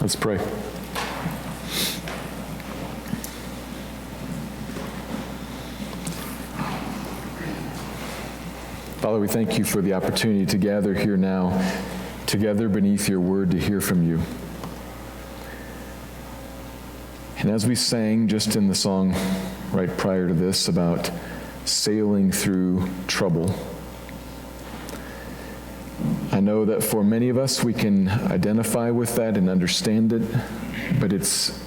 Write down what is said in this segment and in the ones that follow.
Let's pray. Father, we thank you for the opportunity to gather here now, together beneath your word to hear from you. And as we sang just in the song right prior to this about sailing through trouble, I know that for many of us, we can identify with that and understand it, but it's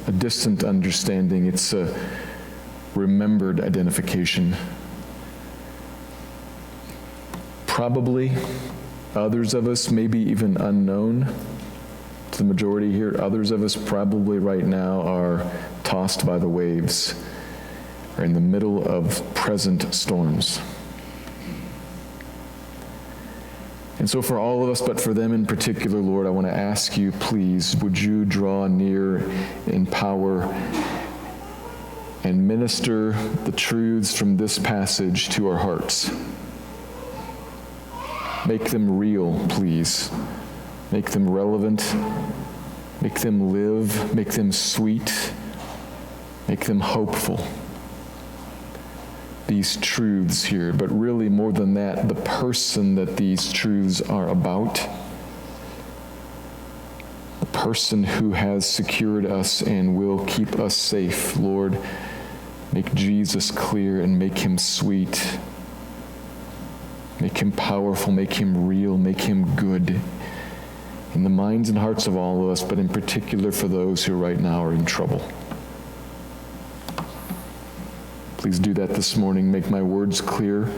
a distant understanding. It's a remembered identification. Probably others of us, maybe even unknown to the majority here, others of us probably right now are tossed by the waves, are in the middle of present storms. And so for all of us, but for them in particular, Lord, I want to ask you, please, would you draw near in power and minister the truths from this passage to our hearts. Make them real, please. Make them relevant. Make them live. Make them sweet. Make them hopeful. These truths here, but really more than that, the person that these truths are about, the person who has secured us and will keep us safe. Lord, make Jesus clear and make him sweet. Make him powerful, make him real, make him good in the minds and hearts of all of us, but in particular for those who right now are in trouble. Please do that this morning. Make my words clear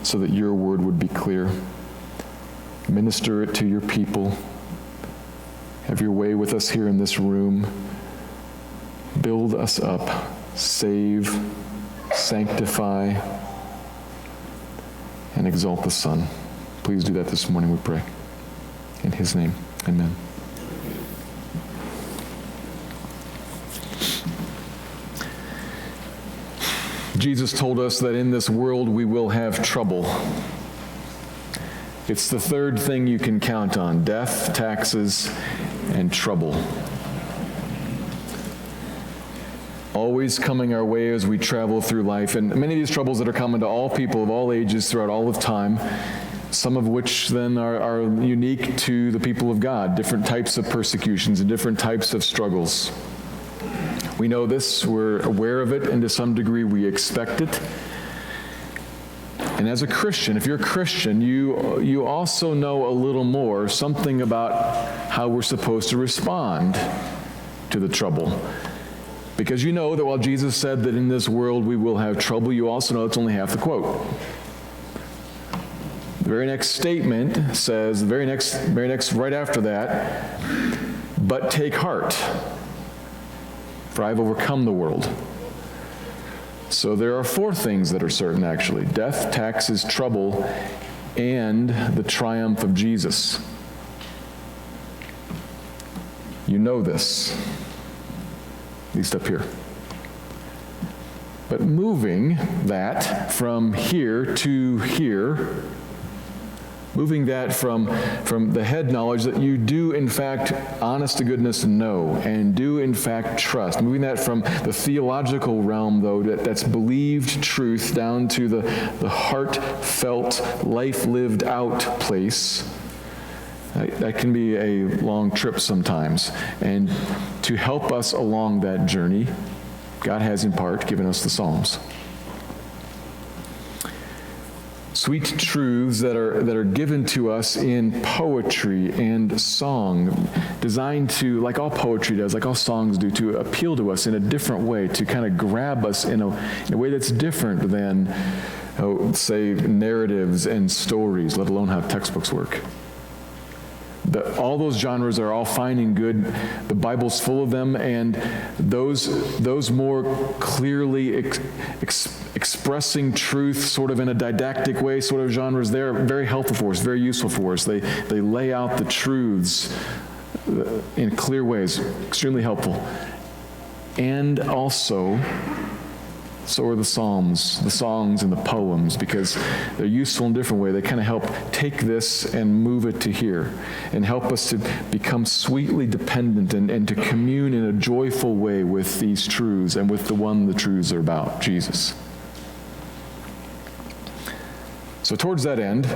so that your word would be clear. Minister it to your people. Have your way with us here in this room. Build us up. Save, sanctify, and exalt the Son. Please do that this morning, we pray. In his name, amen. Jesus told us that in this world we will have trouble. It's the third thing you can count on: death, taxes, and trouble. Always coming our way as we travel through life. And many of these troubles that are common to all people of all ages throughout all of time, some of which then are unique to the people of God, different types of persecutions and different types of struggles. We know this, we're aware of it, and to some degree we expect it. And as a Christian, if you're a Christian, you also know a little more, something about how we're supposed to respond to the trouble. Because you know that while Jesus said that in this world we will have trouble, you also know it's only half the quote. The very next statement says, the very next right after that, but take heart, for I have overcome the world. So there are four things that are certain, actually: death, taxes, trouble, and the triumph of Jesus. You know this, at least up here. But moving that from here to here, moving that from the head knowledge that you do in fact, honest to goodness, know and do in fact trust. Moving that from the theological realm, though, that's believed truth, down to the heartfelt, life-lived out place. That can be a long trip sometimes. And to help us along that journey, God has in part given us the Psalms. Sweet truths that are given to us in poetry and song, designed to, like all poetry does, like all songs do, to appeal to us in a different way, to kind of grab us in a way that's different than, say, narratives and stories, let alone how textbooks work. All those genres are all fine and good. The Bible's full of them, and those more clearly expressing truth sort of in a didactic way, sort of genres, they're very helpful for us, very useful for us. They lay out the truths in clear ways, extremely helpful. And also So are the Psalms, the songs, and the poems, because they're useful in a different way. They kind of help take this and move it to here and help us to become sweetly dependent and to commune in a joyful way with these truths and with the one the truths are about, Jesus. So towards that end,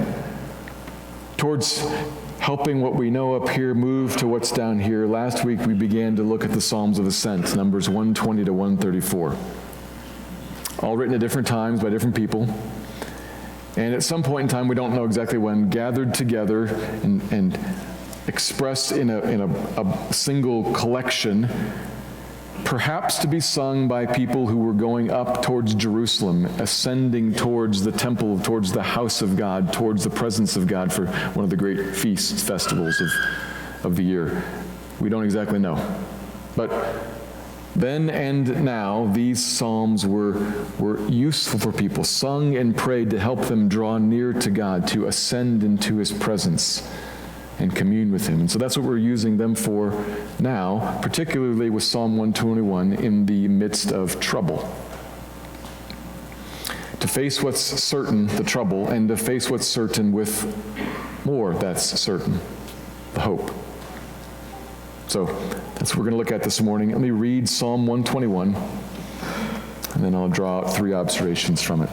towards helping what we know up here move to what's down here, last week we began to look at the Psalms of Ascent, Numbers 120 to 134. All written at different times by different people. And at some point in time, we don't know exactly when, gathered together and expressed in a single collection, perhaps to be sung by people who were going up towards Jerusalem, ascending towards the temple, towards the house of God, towards the presence of God for one of the great feasts, festivals of the year. We don't exactly know. But then and now, these psalms were useful for people, sung and prayed to help them draw near to God, to ascend into his presence and commune with him. And so that's what we're using them for now, particularly with Psalm 121 in the midst of trouble. To face what's certain, the trouble, and to face what's certain with more that's certain, the hope. So that's what we're going to look at this morning. Let me read Psalm 121, and then I'll draw out 3 observations from it.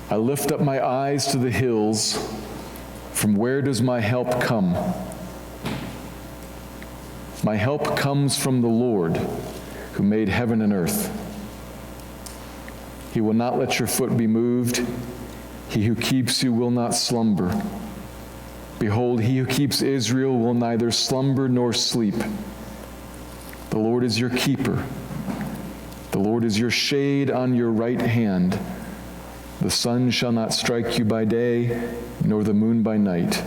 I lift up my eyes to the hills. From where does my help come? My help comes from the Lord, who made heaven and earth. He will not let your foot be moved. He who keeps you will not slumber. Behold, he who keeps Israel will neither slumber nor sleep. The Lord is your keeper. The Lord is your shade on your right hand. The sun shall not strike you by day, nor the moon by night.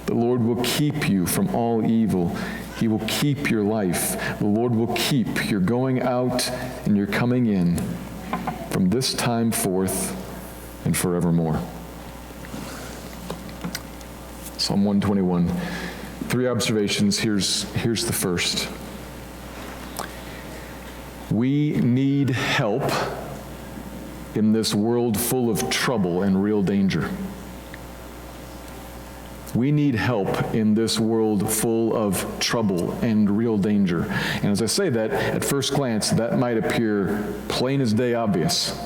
The Lord will keep you from all evil. He will keep your life. The Lord will keep your going out and your coming in from this time forth and forevermore. Psalm 121. 3 observations. Here's the first. We need help in this world full of trouble and real danger. We need help in this world full of trouble and real danger. And as I say that, at first glance, that might appear plain as day obvious.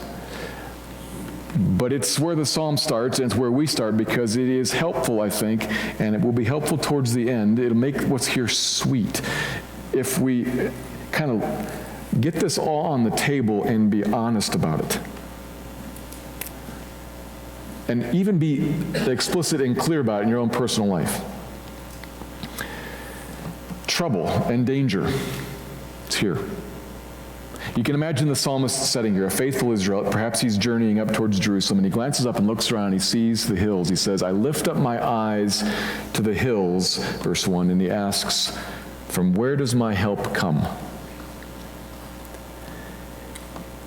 But it's where the psalm starts, and it's where we start, because it is helpful, I think, and it will be helpful towards the end. It'll make what's here sweet if we kind of get this all on the table and be honest about it. And even be explicit and clear about it in your own personal life. Trouble and danger, it's here. You can imagine the psalmist setting here, a faithful Israelite. Perhaps he's journeying up towards Jerusalem, and he glances up and looks around, and he sees the hills. He says, I lift up my eyes to the hills, verse 1, and he asks, from where does my help come?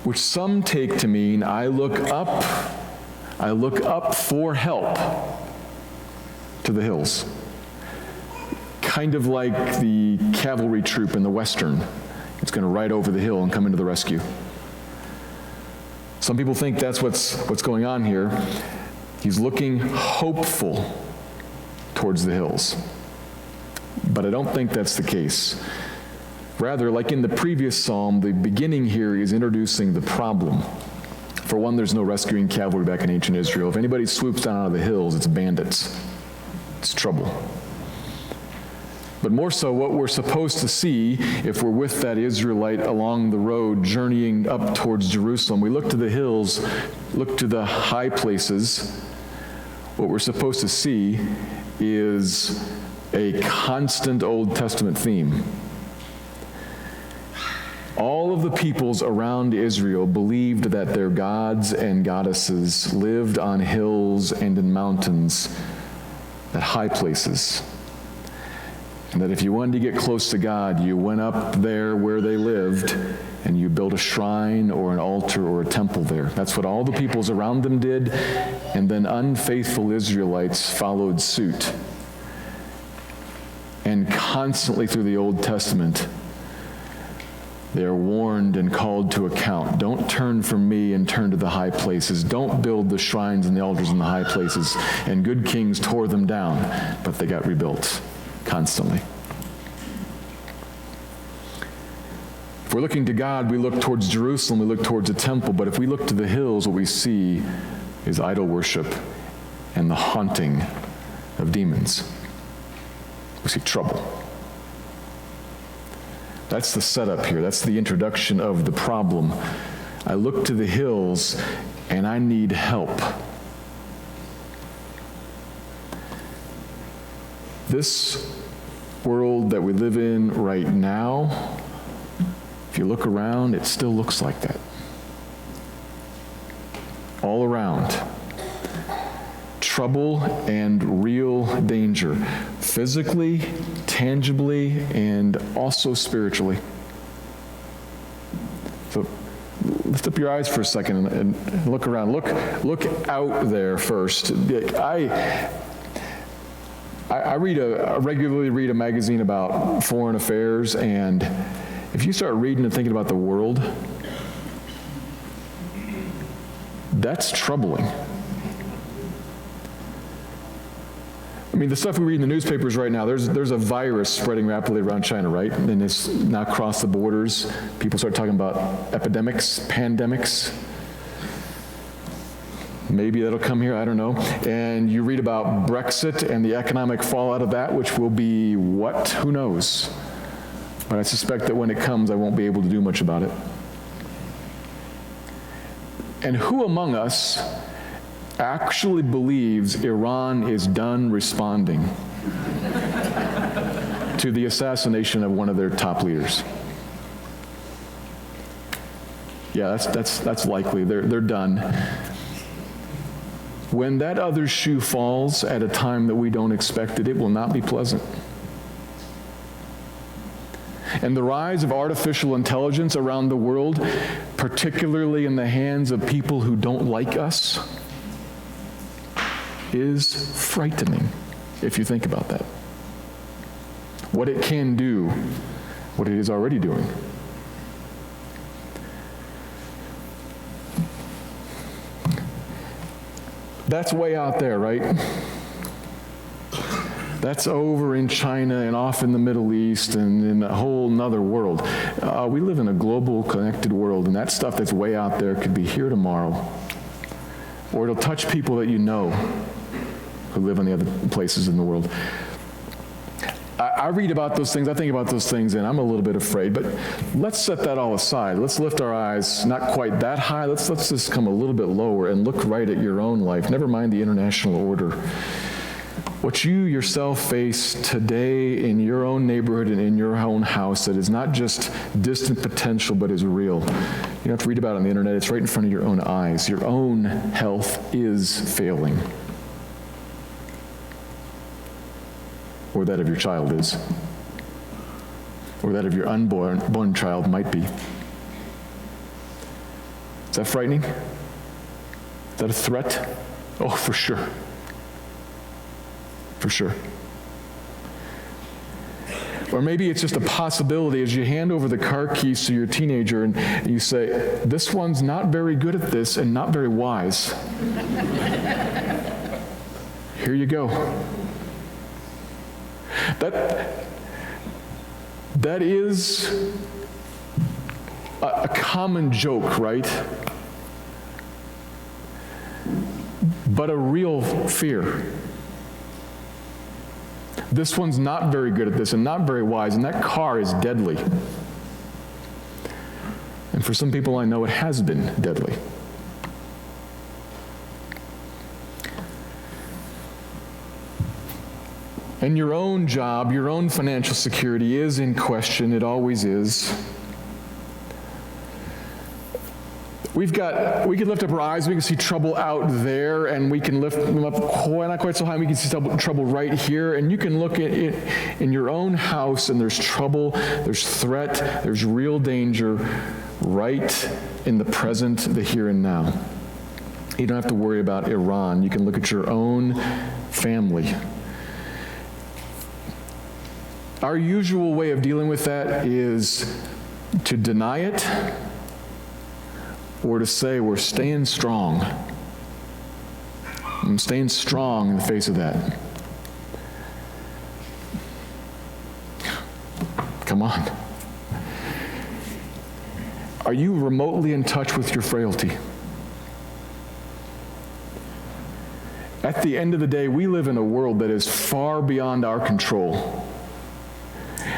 Which some take to mean, I look up for help to the hills. Kind of like the cavalry troop in the Western. It's going to ride over the hill and come into the rescue. Some people think that's what's going on here. He's looking hopeful towards the hills. But I don't think that's the case. Rather, like in the previous psalm, the beginning here is introducing the problem. For one, there's no rescuing cavalry back in ancient Israel. If anybody swoops down out of the hills, it's bandits. It's trouble. But more so, what we're supposed to see if we're with that Israelite along the road journeying up towards Jerusalem, we look to the hills, look to the high places. What we're supposed to see is a constant Old Testament theme. All of the peoples around Israel believed that their gods and goddesses lived on hills and in mountains, at high places. And that if you wanted to get close to God, you went up there where they lived and you built a shrine or an altar or a temple there. That's what all the peoples around them did, and then unfaithful Israelites followed suit. And constantly through the Old Testament, they are warned and called to account. Don't turn from me and turn to the high places. Don't build the shrines and the altars in the high places. And good kings tore them down, but they got rebuilt constantly. If we're looking to God, we look towards Jerusalem, we look towards the temple. But if we look to the hills, what we see is idol worship and the haunting of demons. We see trouble. That's the setup here. That's the introduction of the problem. I look to the hills and I need help. This world that we live in right now, if you look around, it still looks like that. All around. Trouble and real danger, physically, tangibly, and also spiritually. So lift up your eyes for a second and look around. Look out there first. I regularly read a magazine about foreign affairs, and if you start reading and thinking about the world, that's troubling. I mean, the stuff we read in the newspapers right now, there's a virus spreading rapidly around China, right? And it's now crossed the borders. People start talking about epidemics, pandemics. Maybe that'll come here, I don't know. And you read about Brexit and the economic fallout of that, which will be what? Who knows? But I suspect that when it comes, I won't be able to do much about it. And who among us actually believes Iran is done responding to the assassination of one of their top leaders? Yeah, that's likely. They're done. When that other shoe falls at a time that we don't expect it, it will not be pleasant. And the rise of artificial intelligence around the world, particularly in the hands of people who don't like us, is frightening, if you think about that. What it can do, what it is already doing. That's way out there, right? That's over in China and off in the Middle East and in a whole nother world. We live in a global, connected world, and that stuff that's way out there could be here tomorrow. Or it'll touch people that you know who live in the other places in the world. I read about those things, I think about those things, and I'm a little bit afraid, but let's set that all aside. Let's lift our eyes not quite that high. Let's just come a little bit lower and look right at your own life. Never mind the international order. What you yourself face today in your own neighborhood and in your own house that is not just distant potential but is real. You don't have to read about it on the internet. It's right in front of your own eyes. Your own health is failing. Or that of your child is. Or that of your unborn child might be. Is that frightening? Is that a threat? Oh, for sure. For sure. Or maybe it's just a possibility as you hand over the car keys to your teenager and you say, this one's not very good at this and not very wise. Here you go. That is a common joke, right? But a real fear. This one's not very good at this and not very wise, and that car is deadly. And for some people I know it has been deadly. And your own job, your own financial security is in question. It always is. We can lift up our eyes, we can see trouble out there, and we can lift them up not quite so high, we can see trouble right here, and you can look at it in your own house, and there's trouble, there's threat, there's real danger right in the present, the here and now. You don't have to worry about Iran. You can look at your own family. Our usual way of dealing with that is to deny it or to say we're staying strong. I'm staying strong in the face of that. Come on. Are you remotely in touch with your frailty? At the end of the day, we live in a world that is far beyond our control.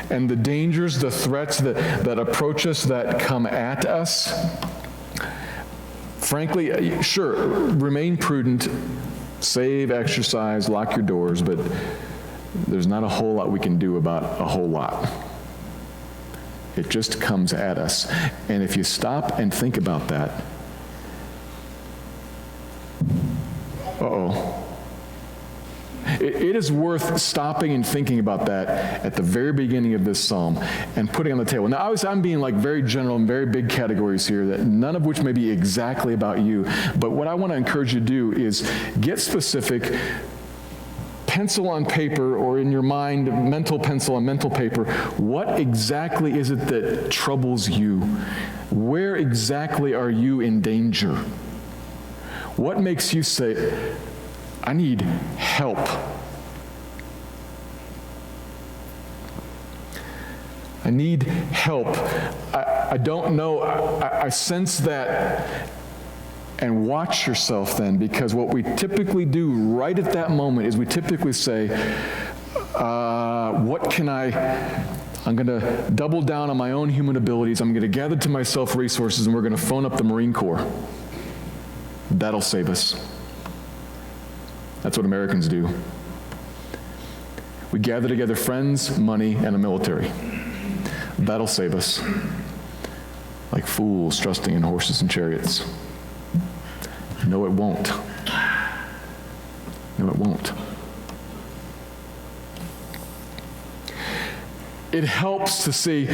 And the dangers, the threats that approach us, that come at us, frankly, sure, remain prudent, save, exercise, lock your doors, but there's not a whole lot we can do about a whole lot. It just comes at us. And if you stop and think about that, it is worth stopping and thinking about that at the very beginning of this psalm and putting on the table. Now, obviously, I'm being like very general and very big categories here, that none of which may be exactly about you. But what I want to encourage you to do is get specific, pencil on paper, or in your mind, mental pencil on mental paper. What exactly is it that troubles you? Where exactly are you in danger? What makes you say, I need help? I need help. I don't know. I sense that. And watch yourself then, because what we typically do right at that moment is we typically say, I'm going to double down on my own human abilities. I'm going to gather to myself resources, and we're going to phone up the Marine Corps. That'll save us. That's what Americans do. We gather together friends, money, and a military. That'll save us. Like fools trusting in horses and chariots. No, it won't. No, it won't. It helps to see,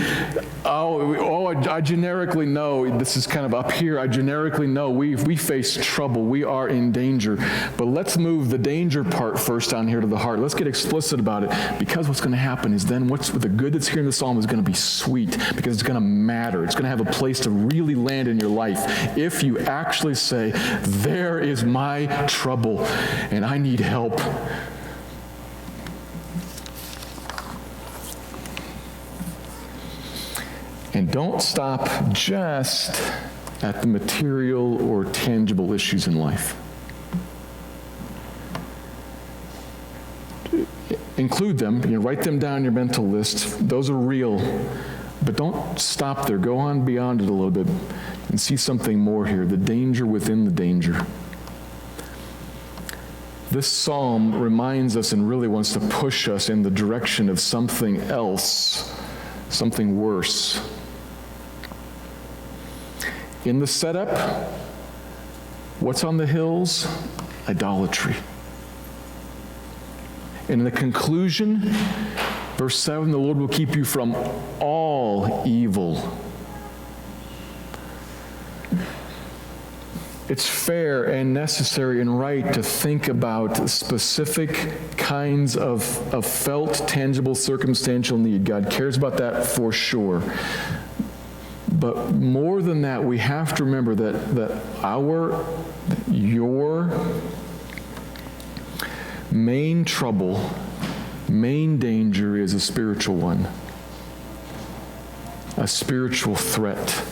I generically know, this is kind of up here, I generically know we face trouble, we are in danger. But let's move the danger part first down here to the heart. Let's get explicit about it, because what's going to happen is then the good that's here in the psalm is going to be sweet, because it's going to matter. It's going to have a place to really land in your life if you actually say, there is my trouble and I need help. And don't stop just at the material or tangible issues in life. Include them, write them down on your mental list. Those are real. But don't stop there. Go on beyond it a little bit and see something more here, the danger within the danger. This psalm reminds us and really wants to push us in the direction of something else, something worse. In the setup, what's on the hills? Idolatry. And in the conclusion, verse 7, the Lord will keep you from all evil. It's fair and necessary and right to think about specific kinds of felt, tangible, circumstantial need. God cares about that for sure. But more than that, we have to remember that your main trouble, main danger is a spiritual one, a spiritual threat.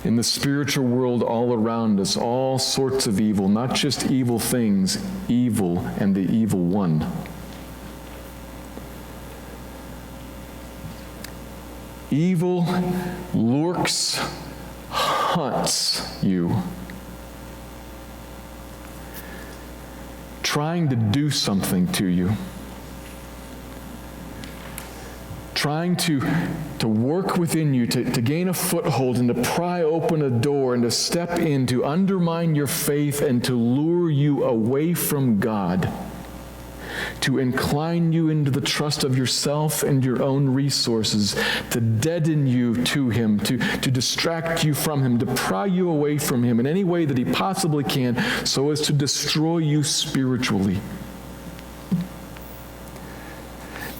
In the spiritual world all around us, all sorts of evil, not just evil things, evil and the evil one. Evil lurks, hunts you, trying to do something to you, trying to work within you, to gain a foothold and to pry open a door and to step in, to undermine your faith and to lure you away from God, to incline you into the trust of yourself and your own resources, to deaden you to Him, to distract you from Him, to pry you away from Him in any way that He possibly can, so as to destroy you spiritually.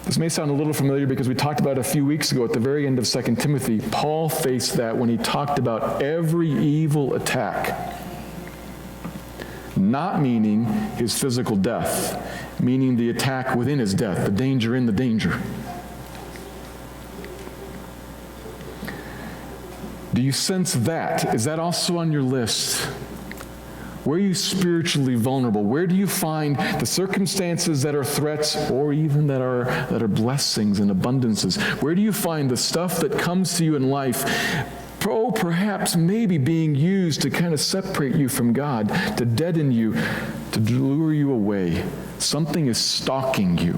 This may sound a little familiar because we talked about it a few weeks ago at the very end of 2 Timothy. Paul faced that when he talked about every evil attack, not meaning his physical death, meaning the attack within his death, the danger in the danger. Do you sense that? Is that also on your list? Where are you spiritually vulnerable? Where do you find the circumstances that are threats or even that are blessings and abundances? Where do you find the stuff that comes to you in life, perhaps maybe being used to kind of separate you from God, to deaden you, to lure you away? Something is stalking you,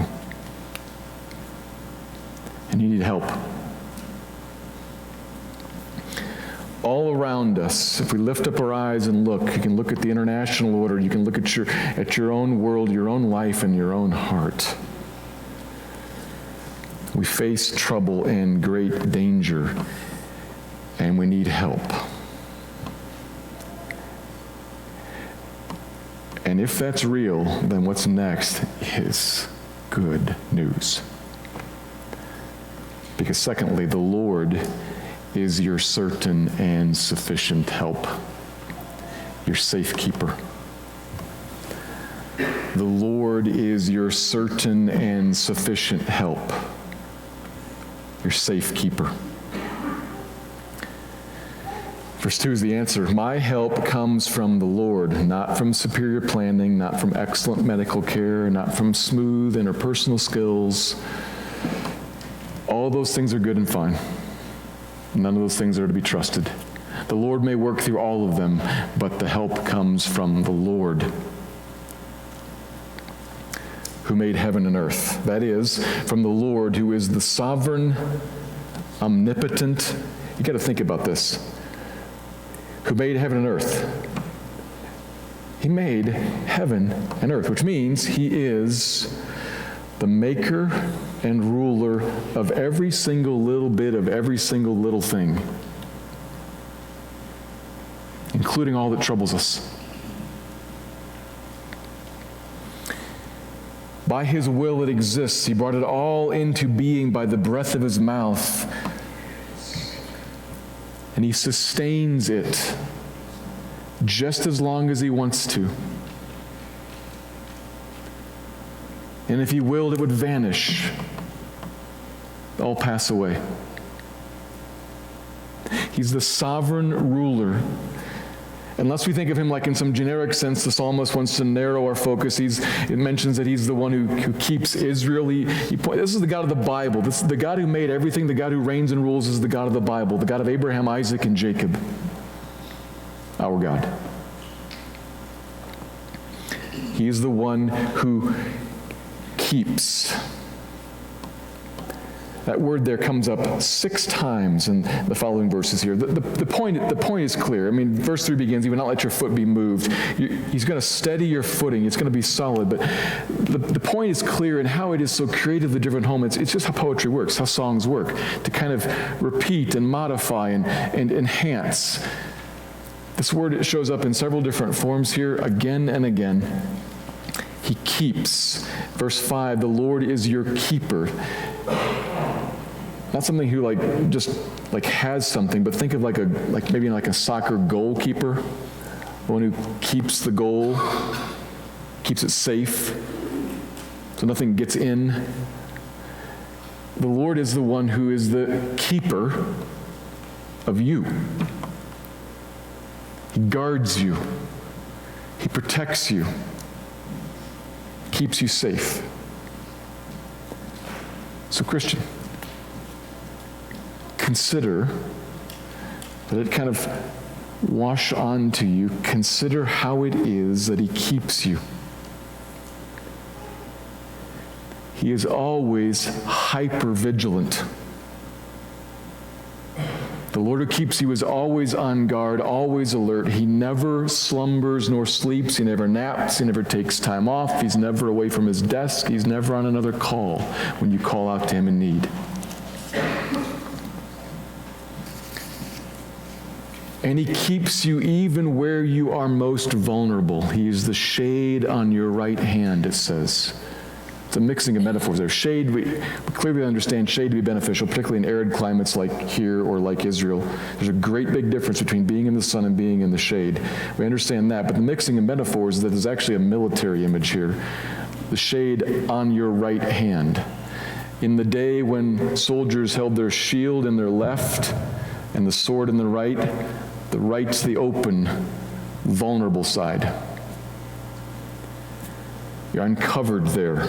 and you need help. All around us, if we lift up our eyes and look, you can look at the international order, you can look at your own world, your own life, and your own heart. We face trouble and great danger, and we need help. And if that's real, then what's next is good news. Because secondly, the Lord is your certain and sufficient help, your safekeeper. The Lord is your certain and sufficient help, your safekeeper. Verse 2 is the answer. My help comes from the Lord, not from superior planning, not from excellent medical care, not from smooth interpersonal skills. All those things are good and fine. None of those things are to be trusted. The Lord may work through all of them, but the help comes from the Lord, who made heaven and earth. That is, from the Lord, who is the sovereign, omnipotent. You got to think about this. Who made heaven and earth. He made heaven and earth, which means he is the maker and ruler of every single little bit of every single little thing, including all that troubles us. By his will it exists. He brought it all into being by the breath of his mouth. And he sustains it just as long as he wants to. And if he willed, it would vanish, all pass away. He's the sovereign ruler. Unless we think of him like in some generic sense, the psalmist wants to narrow our focus. It mentions that he's the one who keeps Israel. This is the God of the Bible. This is the God who made everything. The God who reigns and rules is the God of the Bible, the God of Abraham, Isaac, and Jacob, our God. He is the one who keeps. That word there comes up 6 times in the following verses here. The point is clear. I mean, verse 3 begins, he will not let your foot be moved. He's going to steady your footing. It's going to be solid. But the point is clear in how it is so creatively different home. It's just how poetry works, how songs work, to kind of repeat and modify and enhance. This word shows up in several different forms here, again and again. He keeps. Verse 5, the Lord is your keeper. Not something who just has something, but think of maybe a soccer goalkeeper, the one who keeps the goal, keeps it safe, so nothing gets in. The Lord is the one who is the keeper of you. He guards you. He protects you. Keeps you safe. So, Christian, consider, let it kind of wash onto you. Consider how it is that he keeps you. He is always hyper-vigilant. The Lord who keeps you is always on guard, always alert. He never slumbers nor sleeps. He never naps. He never takes time off. He's never away from his desk. He's never on another call when you call out to him in need. And he keeps you even where you are most vulnerable. He is the shade on your right hand, it says. It's a mixing of metaphors there. Shade, we clearly understand shade to be beneficial, particularly in arid climates like here or like Israel. There's a great big difference between being in the sun and being in the shade. We understand that, but the mixing of metaphors, that is actually a military image here. The shade on your right hand. In the day when soldiers held their shield in their left and the sword in the right's the open, vulnerable side. You're uncovered there.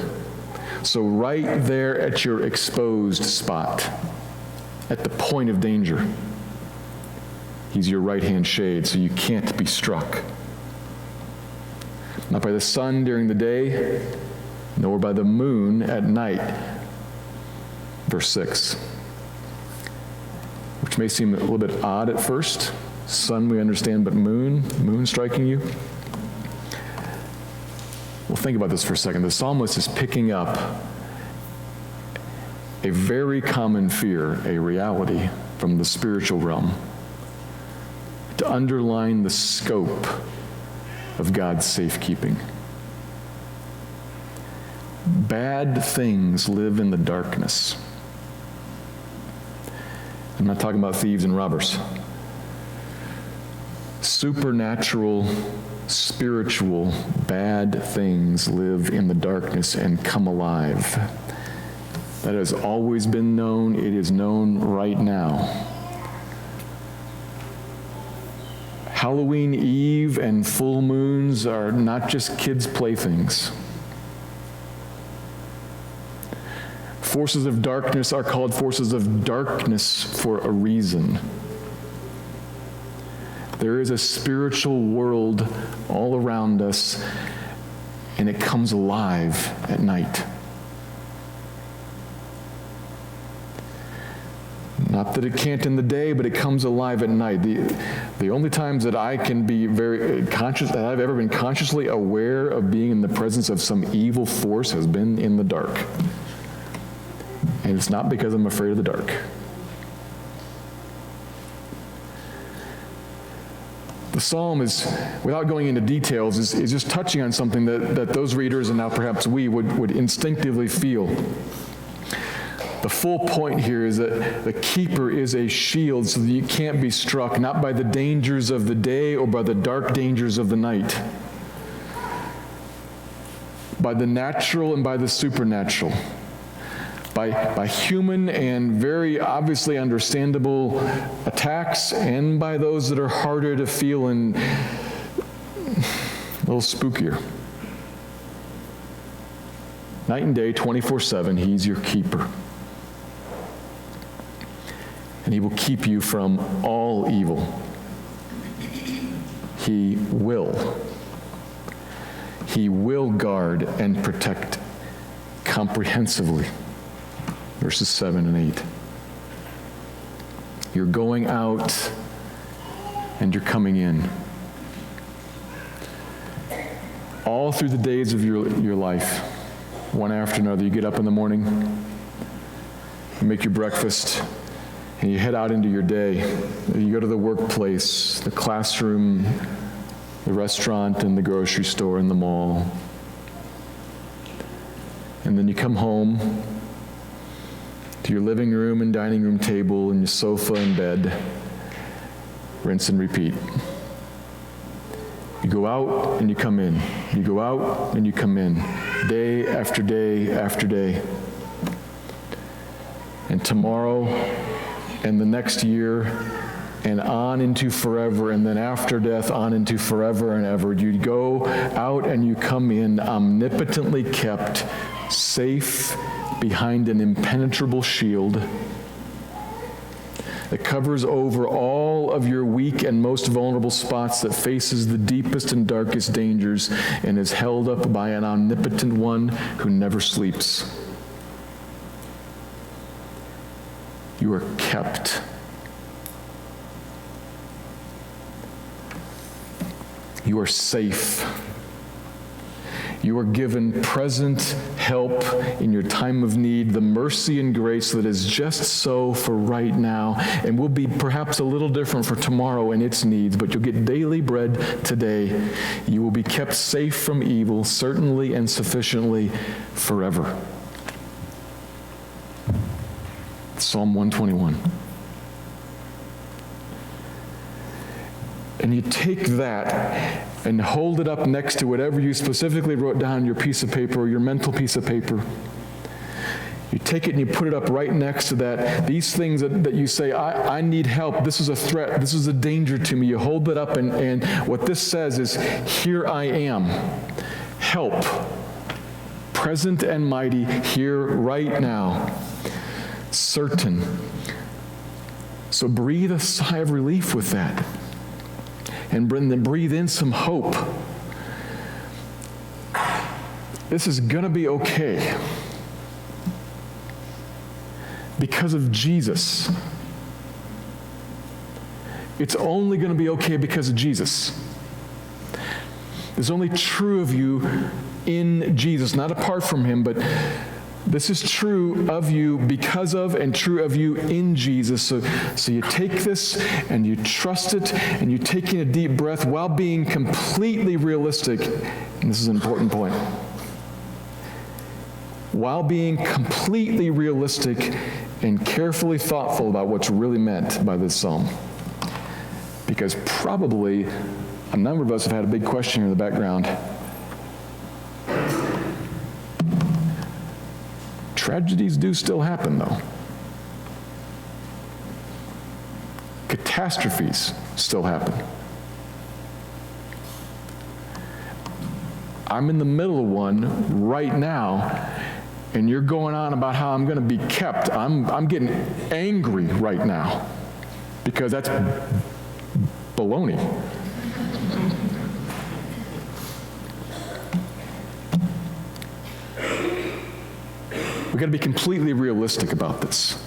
So right there at your exposed spot, at the point of danger, he's your right-hand shade, so you can't be struck. Not by the sun during the day, nor by the moon at night. Verse 6. Which may seem a little bit odd at first. Sun we understand, but moon striking you. Well, think about this for a second. The psalmist is picking up a very common fear, a reality from the spiritual realm, to underline the scope of God's safekeeping. Bad things live in the darkness. I'm not talking about thieves and robbers. Supernatural, spiritual, bad things live in the darkness and come alive. That has always been known. It is known right now. Halloween Eve and full moons are not just kids' playthings. Forces of darkness are called forces of darkness for a reason. There is a spiritual world all around us, and it comes alive at night. Not that it can't in the day, but it comes alive at night. The only times that I can be very conscious, that I've ever been consciously aware of being in the presence of some evil force, has been in the dark. And it's not because I'm afraid of the dark. The psalm is, without going into details, is just touching on something that those readers, and now perhaps we, would instinctively feel. The full point here is that the keeper is a shield so that you can't be struck, not by the dangers of the day or by the dark dangers of the night, by the natural and by the supernatural, by human and very obviously understandable attacks, and by those that are harder to feel and a little spookier. Night and day, 24/7, he's your keeper. And he will keep you from all evil. He will. He will guard and protect comprehensively. Verses 7 and 8. You're going out and you're coming in. All through the days of your life, one after another, you get up in the morning, you make your breakfast, and you head out into your day. You go to the workplace, the classroom, the restaurant, and the grocery store, and the mall. And then you come home to your living room and dining room table and your sofa and bed. Rinse and repeat. You go out and you come in. You go out and you come in. Day after day after day. And tomorrow and the next year and on into forever, and then after death on into forever and ever. You go out and you come in, omnipotently kept, safe behind an impenetrable shield that covers over all of your weak and most vulnerable spots, that faces the deepest and darkest dangers, and is held up by an omnipotent one who never sleeps. You are kept. You are safe. You are given present help in your time of need, the mercy and grace that is just so for right now, and will be perhaps a little different for tomorrow and its needs, but you'll get daily bread today. You will be kept safe from evil, certainly and sufficiently forever. Psalm 121. And you take that and hold it up next to whatever you specifically wrote down on your piece of paper or your mental piece of paper. You take it and you put it up right next to that. These things that you say, I need help. This is a threat. This is a danger to me. You hold it up, and what this says is, here I am. Help. Present and mighty, here right now. Certain. So breathe a sigh of relief with that. And then breathe in some hope. This is going to be okay. Because of Jesus. It's only going to be okay because of Jesus. It's only true of you in Jesus, not apart from him, but this is true of you because of and true of you in Jesus. So you take this and you trust it, and you're taking a deep breath while being completely realistic. And this is an important point. While being completely realistic and carefully thoughtful about what's really meant by this psalm. Because probably a number of us have had a big question in the background. Tragedies do still happen, though. Catastrophes still happen. I'm in the middle of one right now, and you're going on about how I'm going to be kept. I'm getting angry right now because that's baloney. We've got to be completely realistic about this.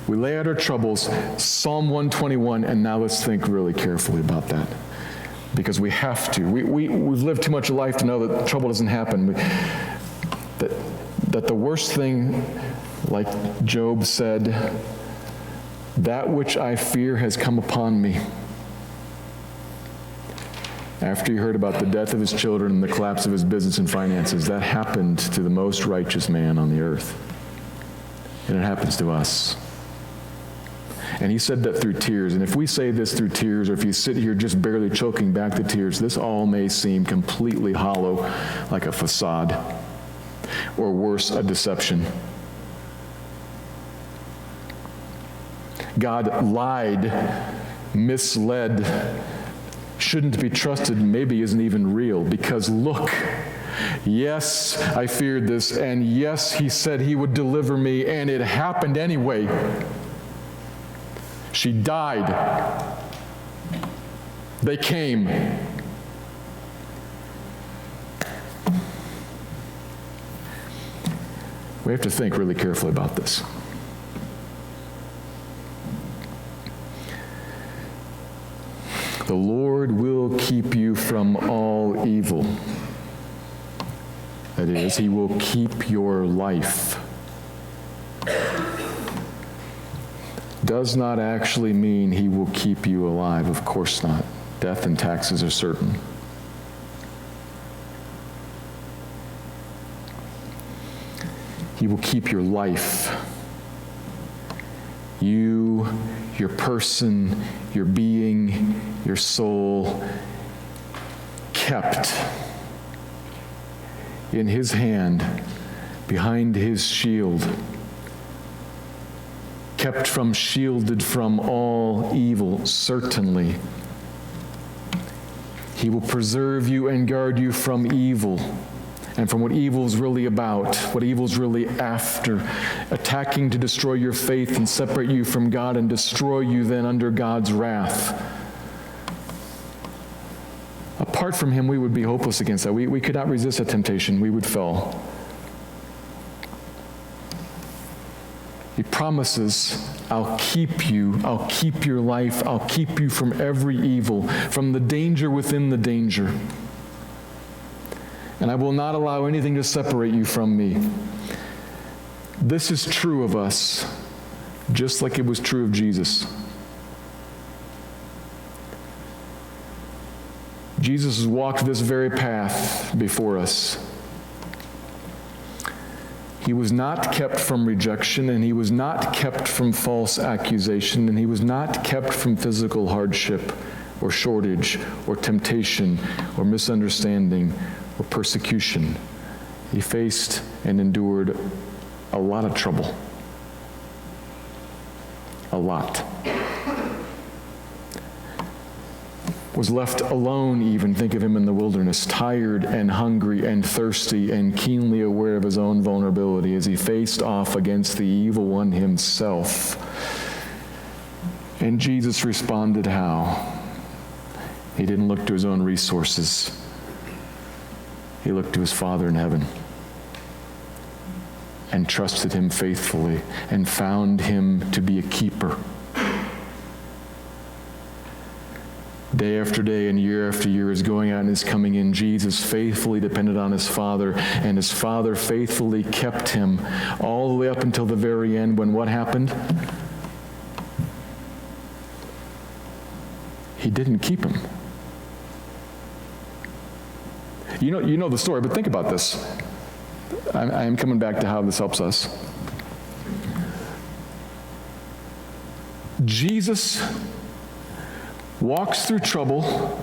We lay out our troubles, Psalm 121, and now let's think really carefully about that. Because we have to. We've lived too much of life to know that trouble doesn't happen. That the worst thing, like Job said, that which I fear has come upon me. After he heard about the death of his children and the collapse of his business and finances, that happened to the most righteous man on the earth. And it happens to us. And he said that through tears. And if we say this through tears, or if you sit here just barely choking back the tears, this all may seem completely hollow, like a facade, or worse, a deception. God lied, misled, shouldn't be trusted, maybe isn't even real, because look, yes, I feared this, and yes, he said he would deliver me, and it happened anyway. She died. They came. We have to think really carefully about this. The Lord will keep you from all evil. That is, he will keep your life. Does not actually mean he will keep you alive. Of course not. Death and taxes are certain. He will keep your life. You, your person, your being, your soul, kept in his hand, behind his shield, kept from, shielded from all evil, certainly. He will preserve you and guard you from evil, and from what evil is really about, what evil is really after, attacking to destroy your faith and separate you from God and destroy you then under God's wrath. Apart from him, we would be hopeless against that. We could not resist that temptation. We would fall. He promises, I'll keep you, I'll keep your life, I'll keep you from every evil, from the danger within the danger. and I will not allow anything to separate you from me. This is true of us, just like it was true of Jesus. Jesus has walked this very path before us. He was not kept from rejection, and he was not kept from false accusation, and he was not kept from physical hardship or shortage or temptation or misunderstanding or persecution. He faced and endured a lot of trouble. A lot. Was left alone even, think of him in the wilderness, tired and hungry and thirsty and keenly aware of his own vulnerability as he faced off against the evil one himself. And Jesus responded how? He didn't look to his own resources. He looked to his Father in heaven and trusted him faithfully and found him to be a keeper. Day after day and year after year is going out and is coming in. Jesus faithfully depended on his Father, and his Father faithfully kept him all the way up until the very end, when what happened? He didn't keep him. You know the story, but think about this. I am coming back to how this helps us. Jesus walks through trouble.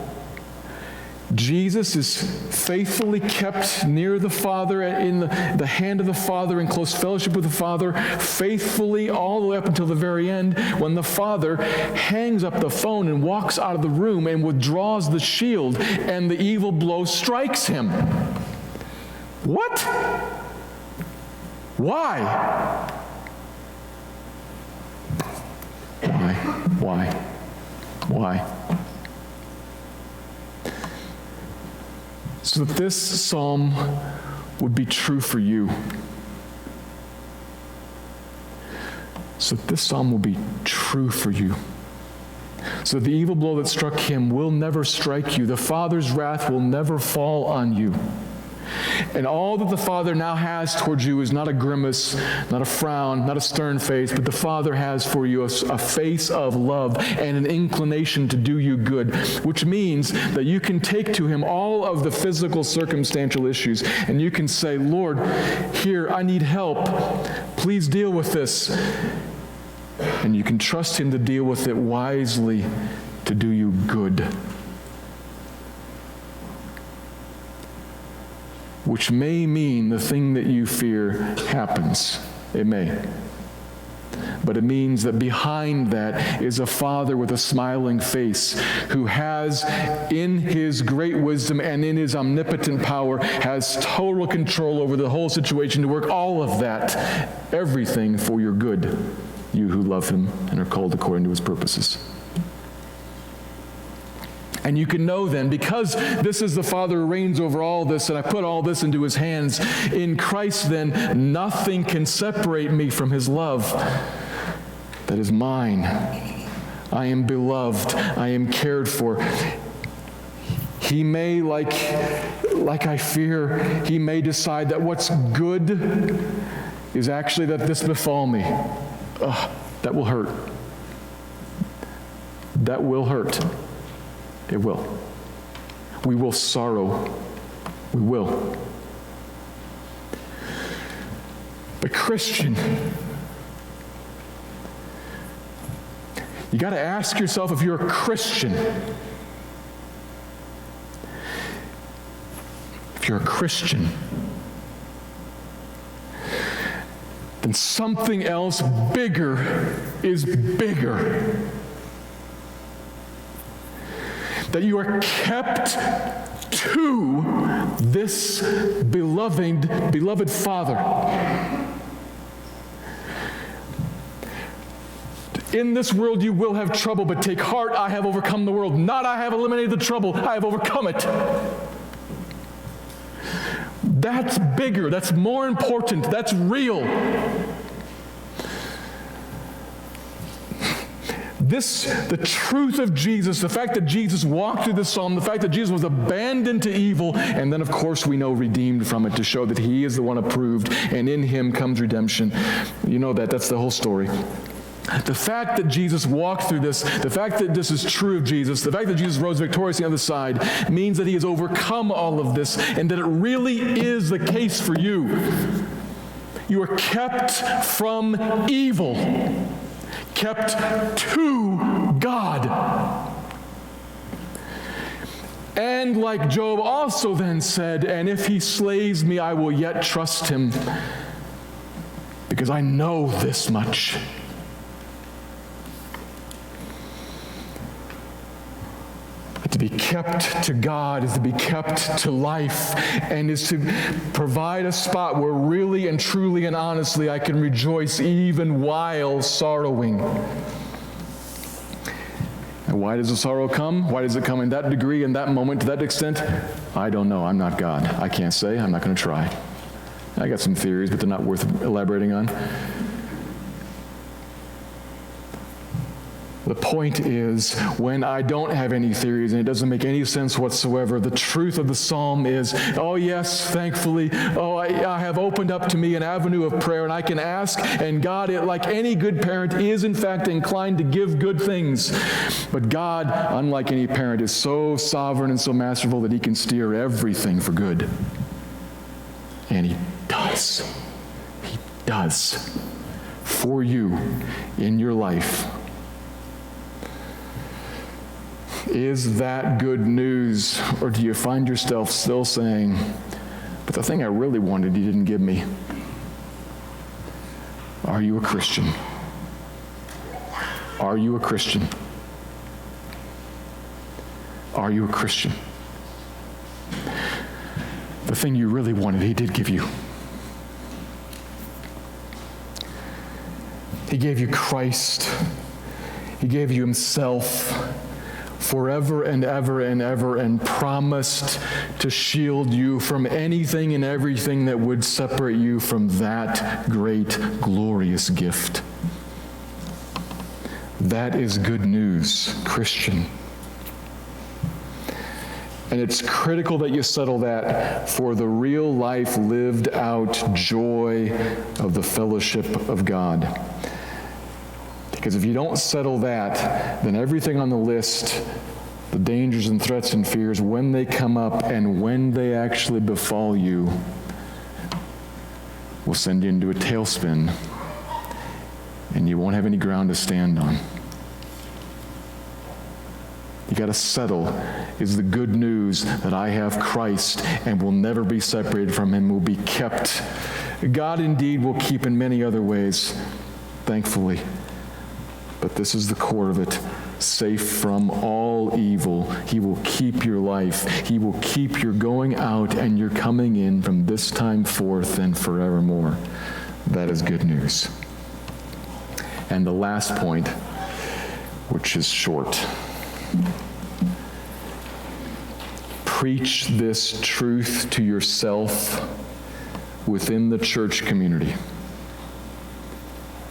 Jesus is faithfully kept near the Father, in the hand of the Father, in close fellowship with the Father, faithfully all the way up until the very end, when the Father hangs up the phone and walks out of the room and withdraws the shield, and the evil blow strikes him. What? Why? Why? So that this psalm would be true for you. So that this psalm will be true for you. So the evil blow that struck him will never strike you. The Father's wrath will never fall on you. And all that the Father now has towards you is not a grimace, not a frown, not a stern face, but the Father has for you a face of love and an inclination to do you good, which means that you can take to him all of the physical circumstantial issues, and you can say, Lord, here, I need help. Please deal with this. And you can trust him to deal with it wisely, to do you good. Which may mean the thing that you fear happens. It may. But it means that behind that is a Father with a smiling face who has, in his great wisdom and in his omnipotent power, has total control over the whole situation to work all of that, everything for your good, you who love him and are called according to his purposes. And you can know then, because this is the Father who reigns over all this, and I put all this into his hands, in Christ then, nothing can separate me from his love that is mine. I am beloved. I am cared for. He may, like I fear, he may decide that what's good is actually that this befall me. That will hurt. That will hurt. It will. We will sorrow. We will. But Christian, you got to ask yourself, if you're a Christian, then something else bigger is bigger. That you are kept to this beloved Father. In this world you will have trouble, but take heart, I have overcome the world. Not I have eliminated the trouble, I have overcome it. That's bigger, that's more important, that's real. the truth of Jesus, the fact that Jesus walked through this psalm, the fact that Jesus was abandoned to evil, and then, of course, we know redeemed from it to show that he is the one approved, and in him comes redemption. You know that. That's the whole story. The fact that Jesus walked through this, the fact that this is true of Jesus, the fact that Jesus rose victorious on the other side means that he has overcome all of this and that it really is the case for you. You are kept from evil, kept to God. And like Job also then said, and if he slays me, I will yet trust him, because I know this much. To be kept to God is to be kept to life, and is to provide a spot where really and truly and honestly I can rejoice even while sorrowing. And why does the sorrow come? Why does it come in that degree, in that moment, to that extent? I don't know. I'm not God. I can't say. I'm not going to try. I got some theories, but they're not worth elaborating on. The point is, when I don't have any theories and it doesn't make any sense whatsoever, the truth of the psalm is, oh yes, thankfully, I have opened up to me an avenue of prayer and I can ask, and God, like any good parent, is in fact inclined to give good things. But God, unlike any parent, is so sovereign and so masterful that he can steer everything for good. And he does. He does. For you, in your life. Is that good news? Or do you find yourself still saying, but the thing I really wanted, he didn't give me? Are you a Christian? Are you a Christian? Are you a Christian? The thing you really wanted, he did give you. He gave you Christ. He gave you himself forever and ever and ever, and promised to shield you from anything and everything that would separate you from that great, glorious gift. That is good news, Christian. And it's critical that you settle that for the real life lived out joy of the fellowship of God. Because if you don't settle that, then everything on the list, the dangers and threats and fears, when they come up and when they actually befall you, will send you into a tailspin, and you won't have any ground to stand on. You got to settle, is the good news that I have Christ and will never be separated from him, will be kept. God indeed will keep in many other ways, thankfully. But this is the core of it. Safe from all evil. He will keep your life. He will keep your going out and your coming in from this time forth and forevermore. That is good news. And the last point, which is short. Preach this truth to yourself within the church community.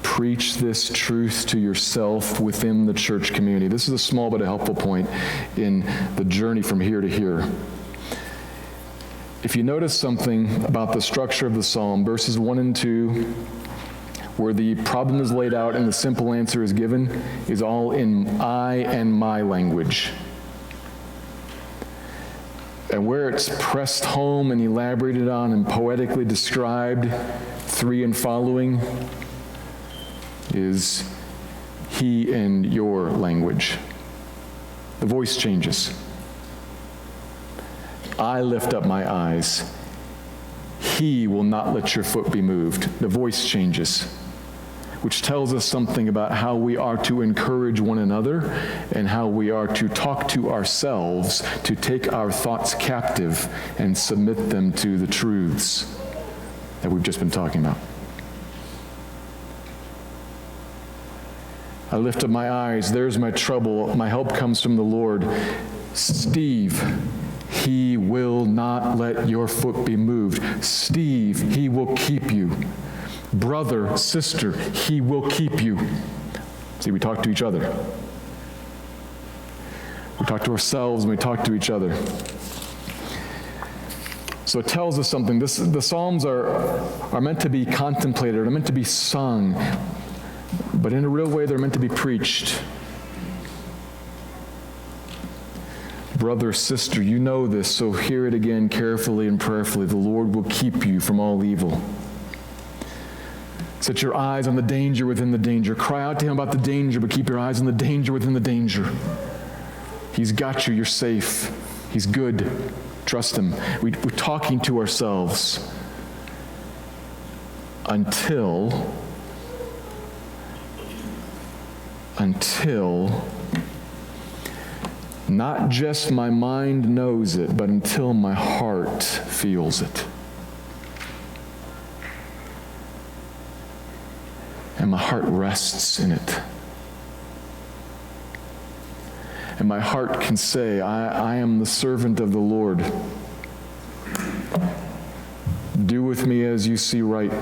Preach this truth to yourself within the church community. This is a small but a helpful point in the journey from here to here. If you notice something about the structure of the psalm, verses 1 and 2, where the problem is laid out and the simple answer is given, is all in I and my language. And where it's pressed home and elaborated on and poetically described, 3 and following, is he and your language. The voice changes. I lift up my eyes. He will not let your foot be moved. The voice changes, which tells us something about how we are to encourage one another and how we are to talk to ourselves, to take our thoughts captive and submit them to the truths that we've just been talking about. I lift up my eyes. There's my trouble. My help comes from the Lord. Steve, he will not let your foot be moved. Steve, he will keep you. Brother, sister, he will keep you. See, we talk to each other. We talk to ourselves and we talk to each other. So it tells us something. The Psalms are meant to be contemplated, are meant to be sung, but in a real way they're meant to be preached. Brother, sister, you know this, so hear it again carefully and prayerfully. The Lord will keep you from all evil. Set your eyes on the danger within the danger. Cry out to him about the danger, but keep your eyes on the danger within the danger. He's got you. You're safe. He's good. Trust him. We're talking to ourselves until not just my mind knows it, but until my heart feels it. And my heart rests in it. And my heart can say, I am the servant of the Lord. Do with me as you see right,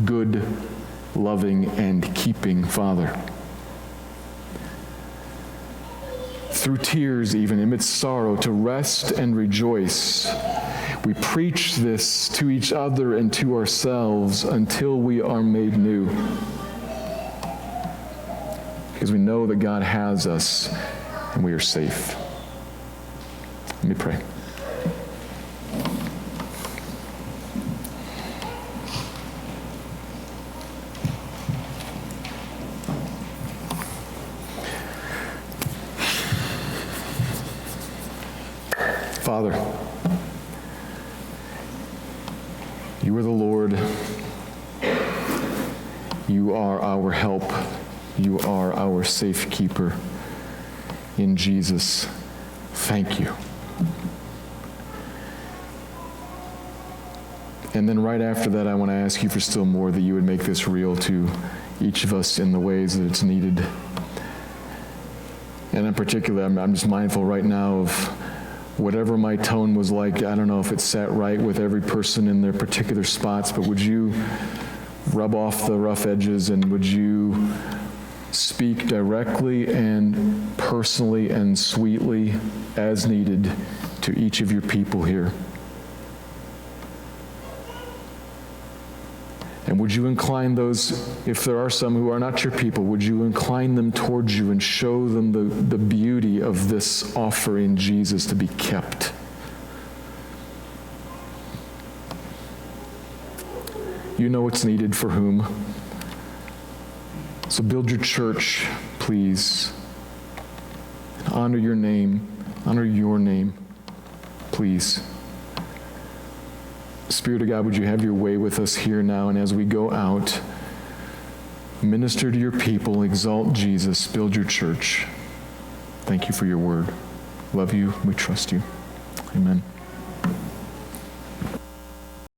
good, loving, and keeping Father. Through tears even, amidst sorrow, to rest and rejoice. We preach this to each other and to ourselves until we are made new. Because we know that God has us and we are safe. Let me pray. Father, you are the Lord. You are our help. You are our safekeeper. In Jesus, thank you. And then right after that, I want to ask you for still more, that you would make this real to each of us in the ways that it's needed. And in particular, I'm just mindful right now of whatever my tone was like. I don't know if it sat right with every person in their particular spots, but would you rub off the rough edges, and would you speak directly and personally and sweetly as needed to each of your people here? And would you incline those, if there are some who are not your people, would you incline them towards you and show them the beauty of this offer in Jesus to be kept? You know what's needed for whom. So build your church, please. Honor your name, please. Spirit of God, would you have your way with us here now, and as we go out, minister to your people, exalt Jesus, build your church. Thank you for your word. Love you. We trust you. Amen.